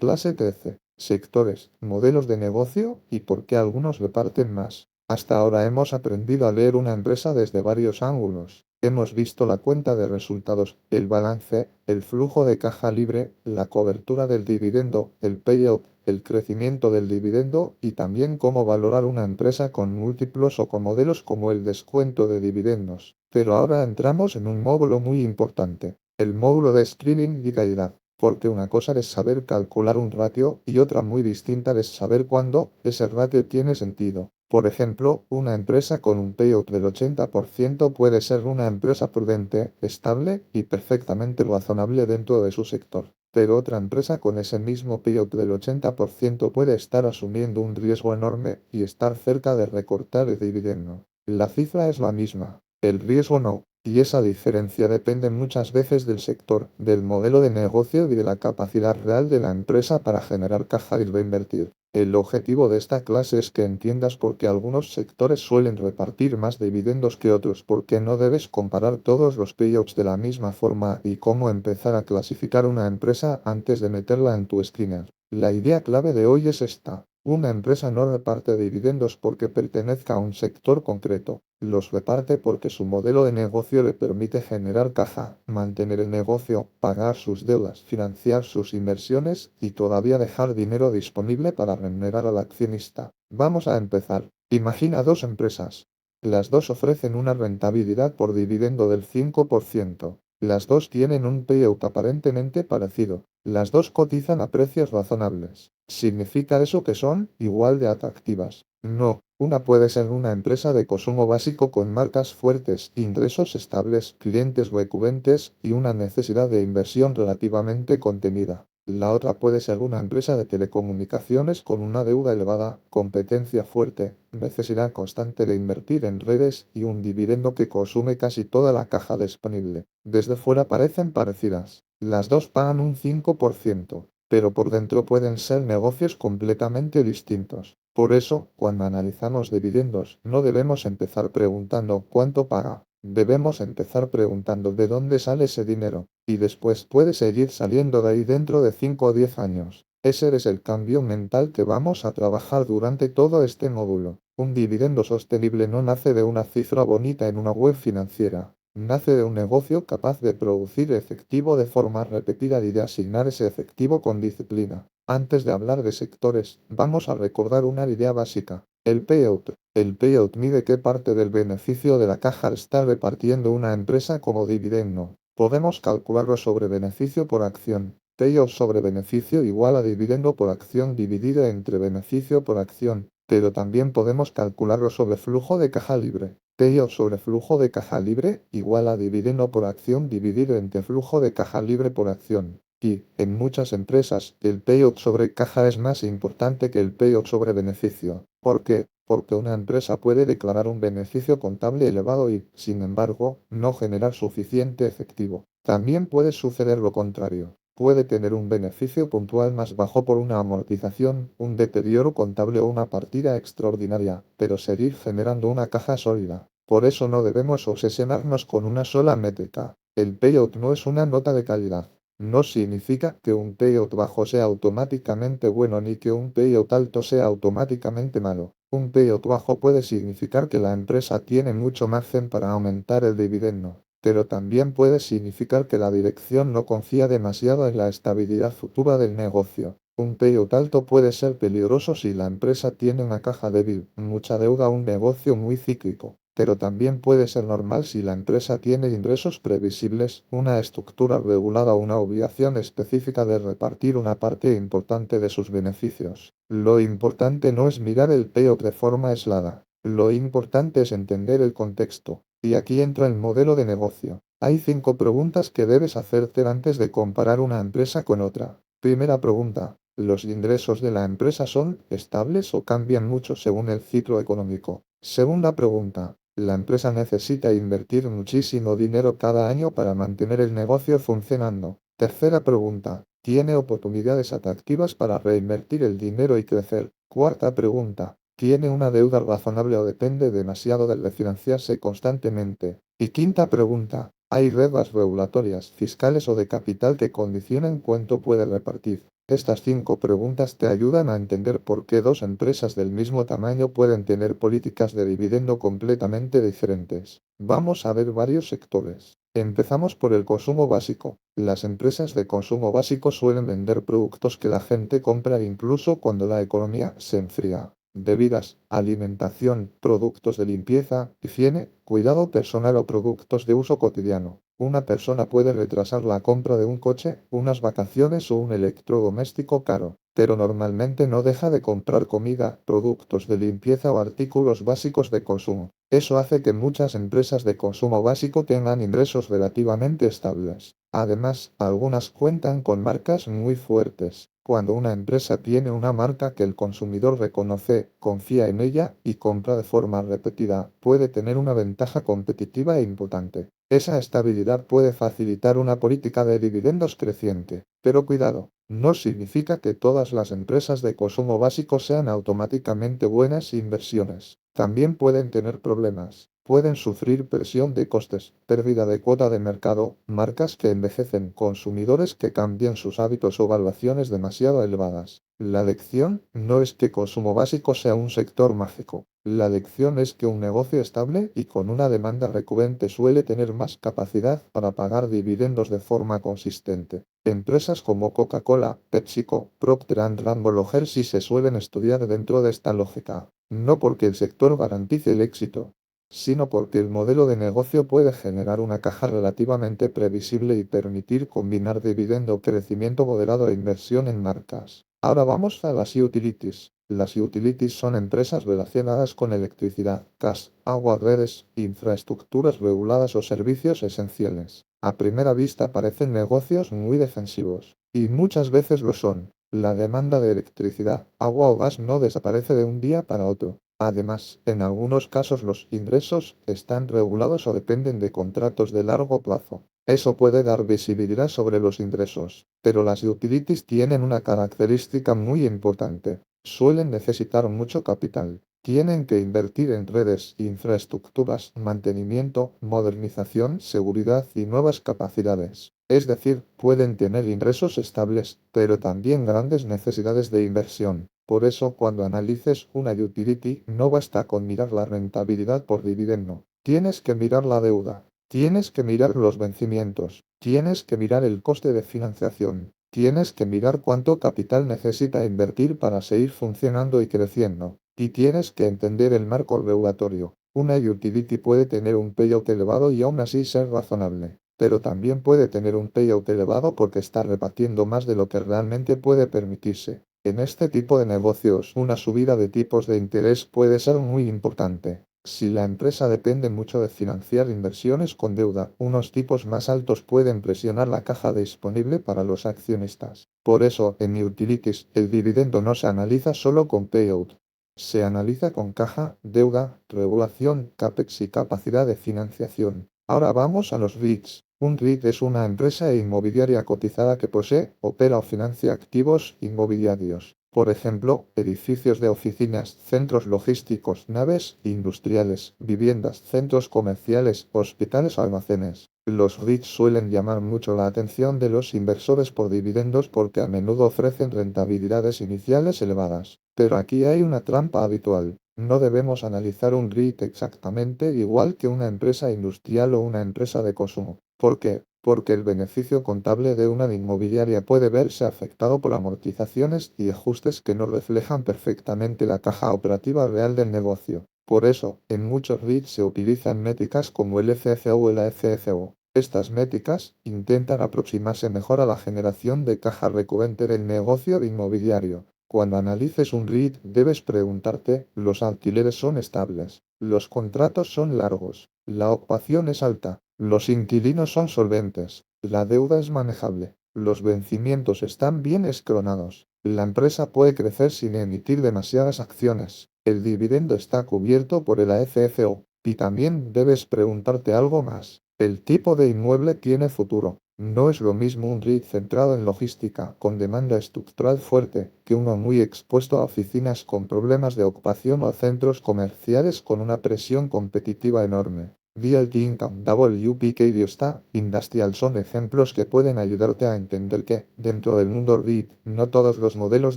Clase 13. Sectores, modelos de negocio y por qué algunos reparten más. Hasta ahora hemos aprendido a leer una empresa desde varios ángulos. Hemos visto la cuenta de resultados, el balance, el flujo de caja libre, la cobertura del dividendo, el payout, el crecimiento del dividendo y también cómo valorar una empresa con múltiplos o con modelos como el descuento de dividendos. Pero ahora entramos en un módulo muy importante, el módulo de screening y calidad. Porque una cosa es saber calcular un ratio y otra muy distinta es saber cuándo ese ratio tiene sentido. Por ejemplo, una empresa con un payout del 80% puede ser una empresa prudente, estable y perfectamente razonable dentro de su sector. Pero otra empresa con ese mismo payout del 80% puede estar asumiendo un riesgo enorme y estar cerca de recortar el dividendo. La cifra es la misma, el riesgo no. Y esa diferencia depende muchas veces del sector, del modelo de negocio y de la capacidad real de la empresa para generar caja y reinvertir. El objetivo de esta clase es que entiendas por qué algunos sectores suelen repartir más dividendos que otros, porque no debes comparar todos los payouts de la misma forma y cómo empezar a clasificar una empresa antes de meterla en tu screener. La idea clave de hoy es esta. Una empresa no reparte dividendos porque pertenezca a un sector concreto. Los reparte porque su modelo de negocio le permite generar caja, mantener el negocio, pagar sus deudas, financiar sus inversiones y todavía dejar dinero disponible para remunerar al accionista. Vamos a empezar. Imagina dos empresas. Las dos ofrecen una rentabilidad por dividendo del 5%. Las dos tienen un payout aparentemente parecido. Las dos cotizan a precios razonables. ¿Significa eso que son igual de atractivas? No, una puede ser una empresa de consumo básico con marcas fuertes, ingresos estables, clientes recurrentes y una necesidad de inversión relativamente contenida. La otra puede ser una empresa de telecomunicaciones con una deuda elevada, competencia fuerte, necesidad constante de invertir en redes y un dividendo que consume casi toda la caja disponible. Desde fuera parecen parecidas. Las dos pagan un 5%, pero por dentro pueden ser negocios completamente distintos. Por eso, cuando analizamos dividendos, no debemos empezar preguntando cuánto paga. Debemos empezar preguntando de dónde sale ese dinero, y después puede seguir saliendo de ahí dentro de 5 o 10 años. Ese es el cambio mental que vamos a trabajar durante todo este módulo. Un dividendo sostenible no nace de una cifra bonita en una web financiera. Nace de un negocio capaz de producir efectivo de forma repetida y de asignar ese efectivo con disciplina. Antes de hablar de sectores, vamos a recordar una idea básica. El payout. El payout mide qué parte del beneficio de la caja está repartiendo una empresa como dividendo. Podemos calcularlo sobre beneficio por acción. Payout sobre beneficio igual a dividendo por acción dividido entre beneficio por acción. Pero también podemos calcularlo sobre flujo de caja libre. Payout sobre flujo de caja libre igual a dividendo por acción dividido entre flujo de caja libre por acción. Y, en muchas empresas, el payout sobre caja es más importante que el payout sobre beneficio. ¿Por qué? Porque una empresa puede declarar un beneficio contable elevado y, sin embargo, no generar suficiente efectivo. También puede suceder lo contrario. Puede tener un beneficio puntual más bajo por una amortización, un deterioro contable o una partida extraordinaria, pero seguir generando una caja sólida. Por eso no debemos obsesionarnos con una sola métrica. El payout no es una nota de calidad. No significa que un payout bajo sea automáticamente bueno ni que un payout alto sea automáticamente malo. Un payout bajo puede significar que la empresa tiene mucho margen para aumentar el dividendo, pero también puede significar que la dirección no confía demasiado en la estabilidad futura del negocio. Un payout alto puede ser peligroso si la empresa tiene una caja débil, mucha deuda o un negocio muy cíclico. Pero también puede ser normal si la empresa tiene ingresos previsibles, una estructura regulada o una obligación específica de repartir una parte importante de sus beneficios. Lo importante no es mirar el payout de forma aislada. Lo importante es entender el contexto. Y aquí entra el modelo de negocio. Hay 5 preguntas que debes hacerte antes de comparar una empresa con otra. Primera pregunta. ¿Los ingresos de la empresa son estables o cambian mucho según el ciclo económico? Segunda pregunta. ¿La empresa necesita invertir muchísimo dinero cada año para mantener el negocio funcionando? Tercera pregunta. ¿Tiene oportunidades atractivas para reinvertir el dinero y crecer? Cuarta pregunta. ¿Tiene una deuda razonable o depende demasiado de refinanciarse constantemente? Y quinta pregunta. ¿Hay reglas regulatorias, fiscales o de capital que condicionen cuánto puede repartir? Estas 5 preguntas te ayudan a entender por qué dos empresas del mismo tamaño pueden tener políticas de dividendo completamente diferentes. Vamos a ver varios sectores. Empezamos por el consumo básico. Las empresas de consumo básico suelen vender productos que la gente compra incluso cuando la economía se enfría. Bebidas, alimentación, productos de limpieza, higiene, cuidado personal o productos de uso cotidiano. Una persona puede retrasar la compra de un coche, unas vacaciones o un electrodoméstico caro, pero normalmente no deja de comprar comida, productos de limpieza o artículos básicos de consumo. Eso hace que muchas empresas de consumo básico tengan ingresos relativamente estables. Además, algunas cuentan con marcas muy fuertes. Cuando una empresa tiene una marca que el consumidor reconoce, confía en ella y compra de forma repetida, puede tener una ventaja competitiva importante. Esa estabilidad puede facilitar una política de dividendos creciente. Pero cuidado, no significa que todas las empresas de consumo básico sean automáticamente buenas inversiones. También pueden tener problemas. Pueden sufrir presión de costes, pérdida de cuota de mercado, marcas que envejecen, consumidores que cambian sus hábitos o valuaciones demasiado elevadas. La lección no es que consumo básico sea un sector mágico. La lección es que un negocio estable y con una demanda recurrente suele tener más capacidad para pagar dividendos de forma consistente. Empresas como Coca-Cola, PepsiCo, Procter & Gamble o Hershey se suelen estudiar dentro de esta lógica, no porque el sector garantice el éxito, sino porque el modelo de negocio puede generar una caja relativamente previsible y permitir combinar dividendo, crecimiento moderado e inversión en marcas. Ahora vamos a las utilities. Las utilities son empresas relacionadas con electricidad, gas, agua, redes, infraestructuras reguladas o servicios esenciales. A primera vista parecen negocios muy defensivos, y muchas veces lo son. La demanda de electricidad, agua o gas no desaparece de un día para otro. Además, en algunos casos los ingresos están regulados o dependen de contratos de largo plazo. Eso puede dar visibilidad sobre los ingresos, pero las utilities tienen una característica muy importante. Suelen necesitar mucho capital. Tienen que invertir en redes, infraestructuras, mantenimiento, modernización, seguridad y nuevas capacidades. Es decir, pueden tener ingresos estables, pero también grandes necesidades de inversión. Por eso, cuando analices una utility, no basta con mirar la rentabilidad por dividendo. Tienes que mirar la deuda. Tienes que mirar los vencimientos. Tienes que mirar el coste de financiación. Tienes que mirar cuánto capital necesita invertir para seguir funcionando y creciendo. Y tienes que entender el marco regulatorio. Una utility puede tener un payout elevado y aún así ser razonable, pero también puede tener un payout elevado porque está repartiendo más de lo que realmente puede permitirse. En este tipo de negocios, una subida de tipos de interés puede ser muy importante. Si la empresa depende mucho de financiar inversiones con deuda, unos tipos más altos pueden presionar la caja disponible para los accionistas. Por eso, en utilities, el dividendo no se analiza solo con payout. Se analiza con caja, deuda, regulación, CAPEX y capacidad de financiación. Ahora vamos a los REITs. Un REIT es una empresa inmobiliaria cotizada que posee, opera o financia activos inmobiliarios. Por ejemplo, edificios de oficinas, centros logísticos, naves industriales, viviendas, centros comerciales, hospitales o almacenes. Los REITs suelen llamar mucho la atención de los inversores por dividendos porque a menudo ofrecen rentabilidades iniciales elevadas. Pero aquí hay una trampa habitual. No debemos analizar un REIT exactamente igual que una empresa industrial o una empresa de consumo. ¿Por qué? Porque el beneficio contable de una inmobiliaria puede verse afectado por amortizaciones y ajustes que no reflejan perfectamente la caja operativa real del negocio. Por eso, en muchos REITs se utilizan métricas como el FFO o la FFO. Estas métricas intentan aproximarse mejor a la generación de caja recurrente del negocio inmobiliario. Cuando analices un REIT, debes preguntarte, ¿los alquileres son estables? ¿Los contratos son largos? ¿La ocupación es alta? ¿Los inquilinos son solventes? ¿La deuda es manejable? ¿Los vencimientos están bien escalonados? ¿La empresa puede crecer sin emitir demasiadas acciones? ¿El dividendo está cubierto por el AFFO? Y también debes preguntarte algo más. ¿El tipo de inmueble tiene futuro? No es lo mismo un REIT centrado en logística, con demanda estructural fuerte, que uno muy expuesto a oficinas con problemas de ocupación o centros comerciales con una presión competitiva enorme. Real Income, WPK y Star Industrial son ejemplos que pueden ayudarte a entender que, dentro del mundo REIT, no todos los modelos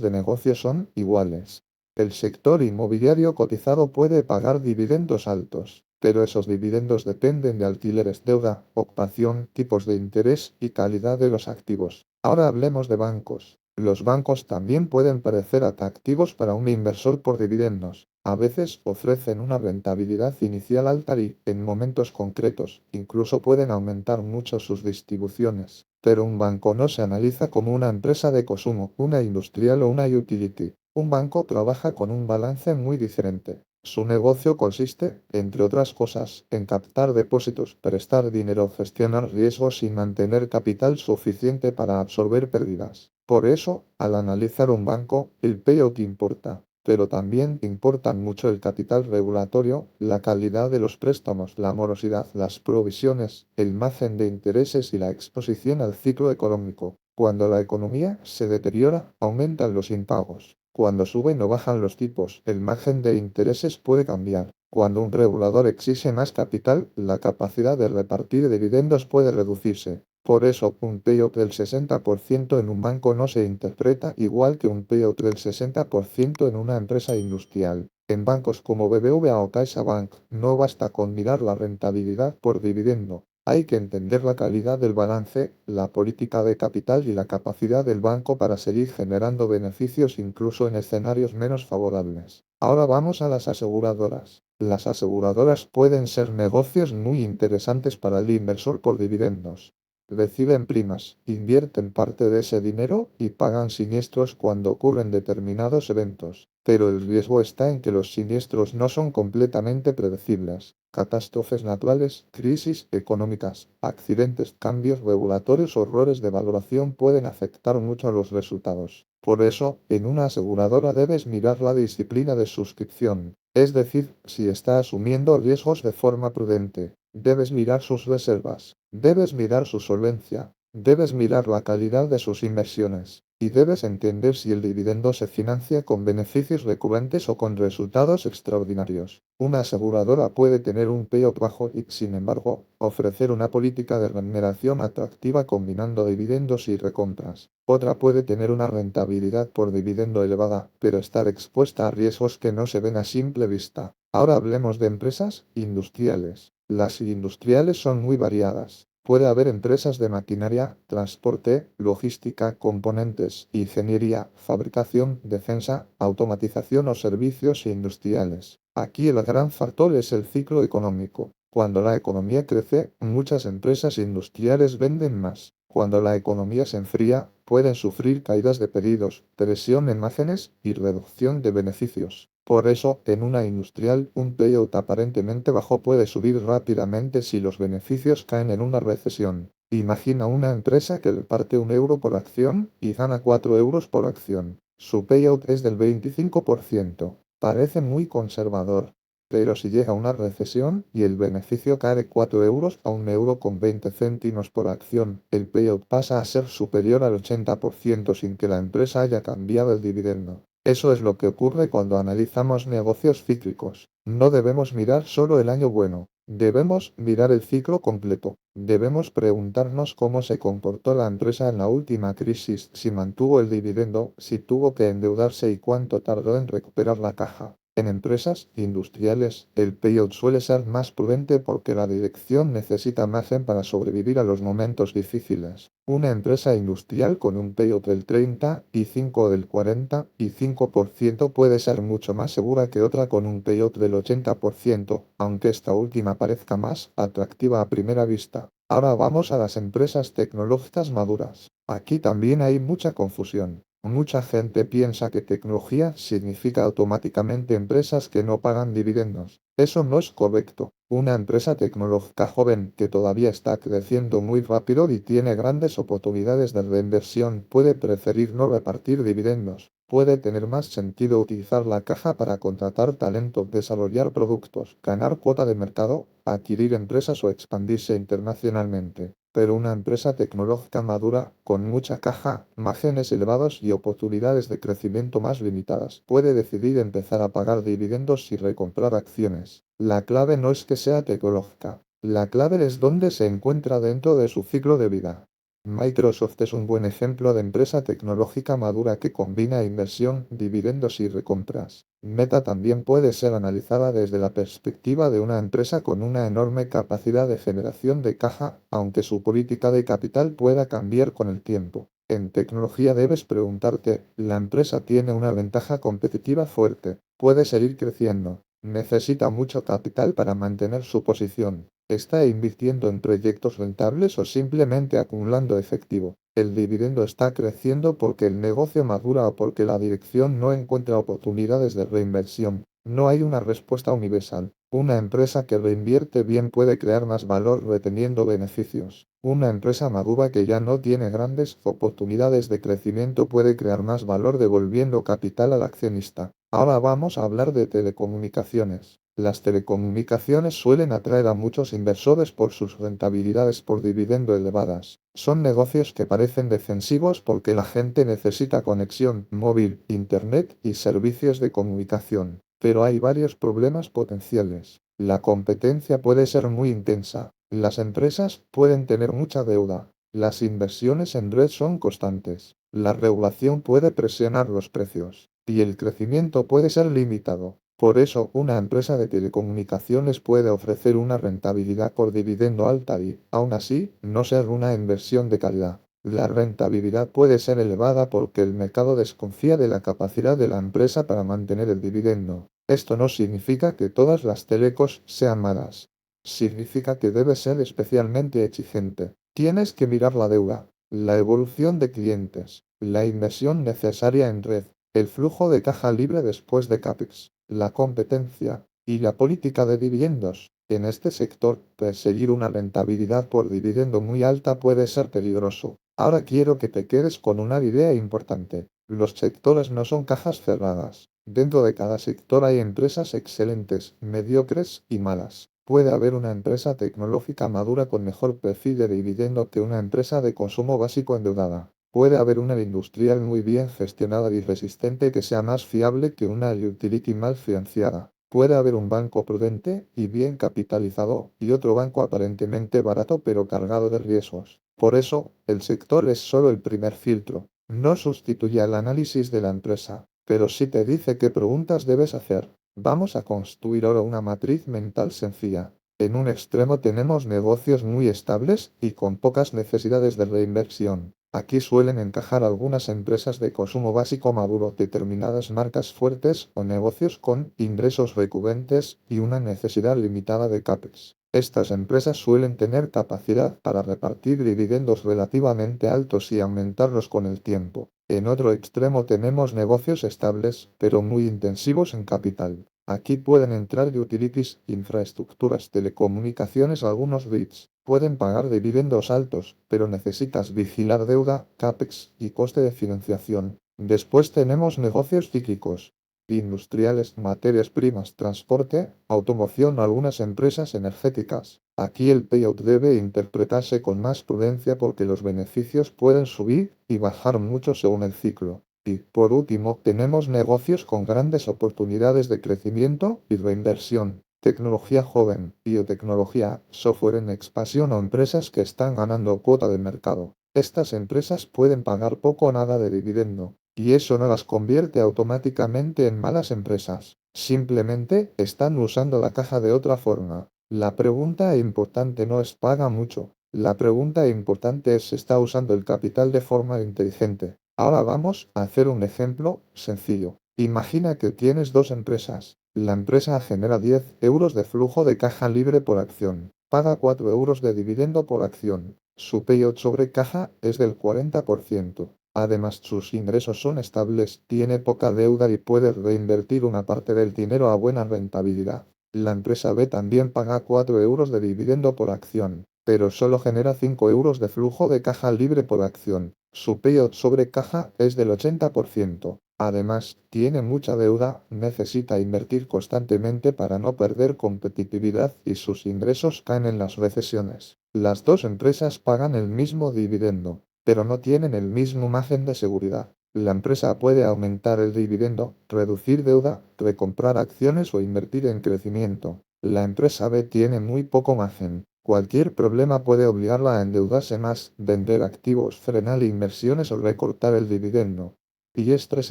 de negocio son iguales. El sector inmobiliario cotizado puede pagar dividendos altos, pero esos dividendos dependen de alquileres, deuda, ocupación, tipos de interés y calidad de los activos. Ahora hablemos de bancos. Los bancos también pueden parecer atractivos para un inversor por dividendos. A veces ofrecen una rentabilidad inicial alta y, en momentos concretos, incluso pueden aumentar mucho sus distribuciones. Pero un banco no se analiza como una empresa de consumo, una industrial o una utility. Un banco trabaja con un balance muy diferente. Su negocio consiste, entre otras cosas, en captar depósitos, prestar dinero, gestionar riesgos y mantener capital suficiente para absorber pérdidas. Por eso, al analizar un banco, el payout importa. Pero también importan mucho el capital regulatorio, la calidad de los préstamos, la morosidad, las provisiones, el margen de intereses y la exposición al ciclo económico. Cuando la economía se deteriora, aumentan los impagos. Cuando suben o bajan los tipos, el margen de intereses puede cambiar. Cuando un regulador exige más capital, la capacidad de repartir dividendos puede reducirse. Por eso, un payout del 60% en un banco no se interpreta igual que un payout del 60% en una empresa industrial. En bancos como BBVA o CaixaBank, no basta con mirar la rentabilidad por dividendo. Hay que entender la calidad del balance, la política de capital y la capacidad del banco para seguir generando beneficios incluso en escenarios menos favorables. Ahora vamos a las aseguradoras. Las aseguradoras pueden ser negocios muy interesantes para el inversor por dividendos. Reciben primas, invierten parte de ese dinero y pagan siniestros cuando ocurren determinados eventos. Pero el riesgo está en que los siniestros no son completamente predecibles. Catástrofes naturales, crisis económicas, accidentes, cambios regulatorios o errores de valoración pueden afectar mucho a los resultados. Por eso, en una aseguradora debes mirar la disciplina de suscripción, es decir, si está asumiendo riesgos de forma prudente. Debes mirar sus reservas, debes mirar su solvencia, debes mirar la calidad de sus inversiones, y debes entender si el dividendo se financia con beneficios recurrentes o con resultados extraordinarios. Una aseguradora puede tener un payout bajo y, sin embargo, ofrecer una política de remuneración atractiva combinando dividendos y recompras. Otra puede tener una rentabilidad por dividendo elevada, pero estar expuesta a riesgos que no se ven a simple vista. Ahora hablemos de empresas industriales. Las industriales son muy variadas. Puede haber empresas de maquinaria, transporte, logística, componentes, ingeniería, fabricación, defensa, automatización o servicios industriales. Aquí el gran factor es el ciclo económico. Cuando la economía crece, muchas empresas industriales venden más. Cuando la economía se enfría, pueden sufrir caídas de pedidos, presión en márgenes y reducción de beneficios. Por eso, en una industrial, un payout aparentemente bajo puede subir rápidamente si los beneficios caen en una recesión. Imagina una empresa que reparte 1 euro por acción y gana 4 euros por acción. Su payout es del 25%. Parece muy conservador. Pero si llega una recesión y el beneficio cae de 4 euros a 1 euro con 20 céntimos por acción, el payout pasa a ser superior al 80% sin que la empresa haya cambiado el dividendo. Eso es lo que ocurre cuando analizamos negocios cíclicos. No debemos mirar solo el año bueno, debemos mirar el ciclo completo. Debemos preguntarnos cómo se comportó la empresa en la última crisis, si mantuvo el dividendo, si tuvo que endeudarse y cuánto tardó en recuperar la caja. En empresas industriales, el payout suele ser más prudente porque la dirección necesita margen para sobrevivir a los momentos difíciles. Una empresa industrial con un payout del 35 o del 45% puede ser mucho más segura que otra con un payout del 80%, aunque esta última parezca más atractiva a primera vista. Ahora vamos a las empresas tecnológicas maduras. Aquí también hay mucha confusión. Mucha gente piensa que tecnología significa automáticamente empresas que no pagan dividendos. Eso no es correcto. Una empresa tecnológica joven que todavía está creciendo muy rápido y tiene grandes oportunidades de reinversión puede preferir no repartir dividendos. Puede tener más sentido utilizar la caja para contratar talento, desarrollar productos, ganar cuota de mercado, adquirir empresas o expandirse internacionalmente. Pero una empresa tecnológica madura, con mucha caja, márgenes elevados y oportunidades de crecimiento más limitadas, puede decidir empezar a pagar dividendos y recomprar acciones. La clave no es que sea tecnológica, La clave es dónde se encuentra dentro de su ciclo de vida. Microsoft es un buen ejemplo de empresa tecnológica madura que combina inversión, dividendos y recompras. Meta también puede ser analizada desde la perspectiva de una empresa con una enorme capacidad de generación de caja, aunque su política de capital pueda cambiar con el tiempo. En tecnología debes preguntarte, ¿la empresa tiene una ventaja competitiva fuerte? ¿Puede seguir creciendo? ¿Necesita mucho capital para mantener su posición? ¿Está invirtiendo en proyectos rentables o simplemente acumulando efectivo? ¿El dividendo está creciendo porque el negocio madura o porque la dirección no encuentra oportunidades de reinversión? No hay una respuesta universal. Una empresa que reinvierte bien puede crear más valor reteniendo beneficios. Una empresa madura que ya no tiene grandes oportunidades de crecimiento puede crear más valor devolviendo capital al accionista. Ahora vamos a hablar de telecomunicaciones. Las telecomunicaciones suelen atraer a muchos inversores por sus rentabilidades por dividendo elevadas. Son negocios que parecen defensivos porque la gente necesita conexión móvil, internet y servicios de comunicación. Pero hay varios problemas potenciales. La competencia puede ser muy intensa. Las empresas pueden tener mucha deuda. Las inversiones en red son constantes. La regulación puede presionar los precios. Y el crecimiento puede ser limitado. Por eso, una empresa de telecomunicaciones puede ofrecer una rentabilidad por dividendo alta y, aún así, no ser una inversión de calidad. La rentabilidad puede ser elevada porque el mercado desconfía de la capacidad de la empresa para mantener el dividendo. Esto no significa que todas las telecos sean malas. Significa que debes ser especialmente exigente. Tienes que mirar la deuda, la evolución de clientes, la inversión necesaria en red, el flujo de caja libre después de CAPEX, la competencia y la política de dividendos. En este sector, perseguir una rentabilidad por dividendo muy alta puede ser peligroso. Ahora quiero que te quedes con una idea importante. Los sectores no son cajas cerradas. Dentro de cada sector hay empresas excelentes, mediocres y malas. Puede haber una empresa tecnológica madura con mejor perfil de dividendo que una empresa de consumo básico endeudada. Puede haber una industrial muy bien gestionada y resistente que sea más fiable que una utility mal financiada. Puede haber un banco prudente y bien capitalizado y otro banco aparentemente barato pero cargado de riesgos. Por eso, el sector es solo el primer filtro. No sustituye al análisis de la empresa, pero sí te dice qué preguntas debes hacer. Vamos a construir ahora una matriz mental sencilla. En un extremo tenemos negocios muy estables y con pocas necesidades de reinversión. Aquí suelen encajar algunas empresas de consumo básico maduro, determinadas marcas fuertes o negocios con ingresos recurrentes y una necesidad limitada de CAPEX. Estas empresas suelen tener capacidad para repartir dividendos relativamente altos y aumentarlos con el tiempo. En otro extremo tenemos negocios estables, pero muy intensivos en capital. Aquí pueden entrar utilities, infraestructuras, telecomunicaciones, algunos REITs. Pueden pagar dividendos altos, pero necesitas vigilar deuda, CAPEX y coste de financiación. Después tenemos negocios cíclicos, industriales, materias primas, transporte, automoción o algunas empresas energéticas. Aquí el payout debe interpretarse con más prudencia porque los beneficios pueden subir y bajar mucho según el ciclo. Y, por último, tenemos negocios con grandes oportunidades de crecimiento y reinversión. Tecnología joven, biotecnología, software en expansión o empresas que están ganando cuota de mercado. Estas empresas pueden pagar poco o nada de dividendo, y eso no las convierte automáticamente en malas empresas. Simplemente están usando la caja de otra forma. La pregunta importante no es paga mucho. La pregunta importante es si está usando el capital de forma inteligente. Ahora vamos a hacer un ejemplo sencillo. Imagina que tienes dos empresas. La empresa genera 10 euros de flujo de caja libre por acción. Paga 4 euros de dividendo por acción. Su payout sobre caja es del 40%. Además, sus ingresos son estables, tiene poca deuda y puede reinvertir una parte del dinero a buena rentabilidad. La empresa B también paga 4 euros de dividendo por acción, pero solo genera 5 euros de flujo de caja libre por acción. Su payout sobre caja es del 80%. Además, tiene mucha deuda, necesita invertir constantemente para no perder competitividad y sus ingresos caen en las recesiones. Las dos empresas pagan el mismo dividendo, pero no tienen el mismo margen de seguridad. La empresa puede aumentar el dividendo, reducir deuda, recomprar acciones o invertir en crecimiento. La empresa B tiene muy poco margen. Cualquier problema puede obligarla a endeudarse más, vender activos, frenar inversiones o recortar el dividendo. Y esto es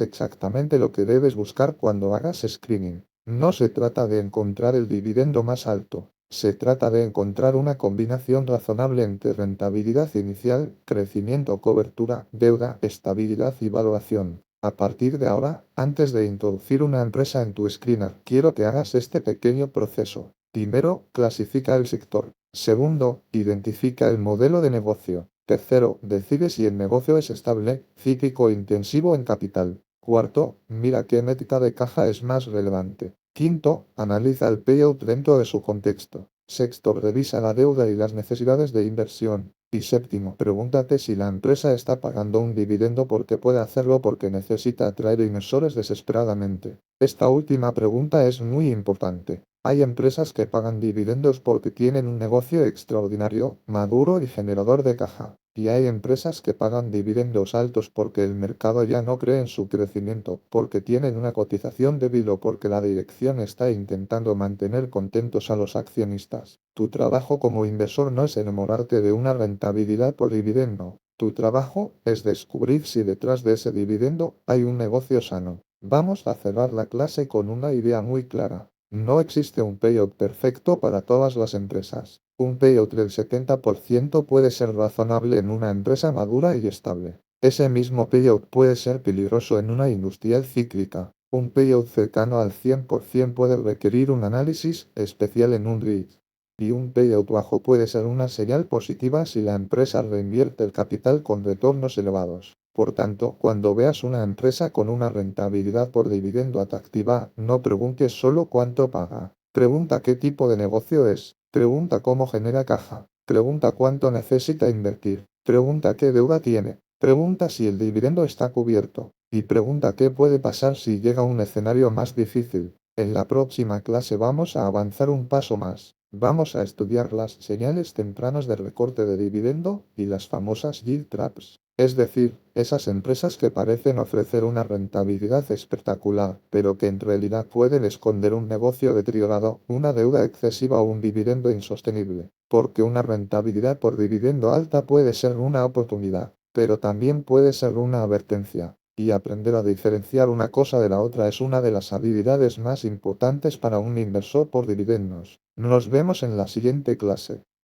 exactamente lo que debes buscar cuando hagas screening. No se trata de encontrar el dividendo más alto. Se trata de encontrar una combinación razonable entre rentabilidad inicial, crecimiento, cobertura, deuda, estabilidad y valuación. A partir de ahora, antes de introducir una empresa en tu screener, quiero que hagas este pequeño proceso. Primero, clasifica el sector. Segundo, identifica el modelo de negocio. Tercero, decide si el negocio es estable, cíclico o intensivo en capital. Cuarto, mira qué métrica de caja es más relevante. Quinto, analiza el payout dentro de su contexto. Sexto, revisa la deuda y las necesidades de inversión. Y séptimo, pregúntate si la empresa está pagando un dividendo porque puede hacerlo porque necesita atraer inversores desesperadamente. Esta última pregunta es muy importante. Hay empresas que pagan dividendos porque tienen un negocio extraordinario, maduro y generador de caja. Y hay empresas que pagan dividendos altos porque el mercado ya no cree en su crecimiento, porque tienen una cotización débil o porque la dirección está intentando mantener contentos a los accionistas. Tu trabajo como inversor no es enamorarte de una rentabilidad por dividendo. Tu trabajo es descubrir si detrás de ese dividendo hay un negocio sano. Vamos a cerrar la clase con una idea muy clara. No existe un payout perfecto para todas las empresas. Un payout del 70% puede ser razonable en una empresa madura y estable. Ese mismo payout puede ser peligroso en una industrial cíclica. Un payout cercano al 100% puede requerir un análisis especial en un REIT. Y un payout bajo puede ser una señal positiva si la empresa reinvierte el capital con retornos elevados. Por tanto, cuando veas una empresa con una rentabilidad por dividendo atractiva, no preguntes solo cuánto paga. Pregunta qué tipo de negocio es. Pregunta cómo genera caja. Pregunta cuánto necesita invertir. Pregunta qué deuda tiene. Pregunta si el dividendo está cubierto. Y pregunta qué puede pasar si llega un escenario más difícil. En la próxima clase vamos a avanzar un paso más. Vamos a estudiar las señales tempranas de recorte de dividendo y las famosas yield traps. Es decir, esas empresas que parecen ofrecer una rentabilidad espectacular, pero que en realidad pueden esconder un negocio deteriorado, una deuda excesiva o un dividendo insostenible. Porque una rentabilidad por dividendo alta puede ser una oportunidad, pero también puede ser una advertencia. Y aprender a diferenciar una cosa de la otra es una de las habilidades más importantes para un inversor por dividendos. Nos vemos en la siguiente clase.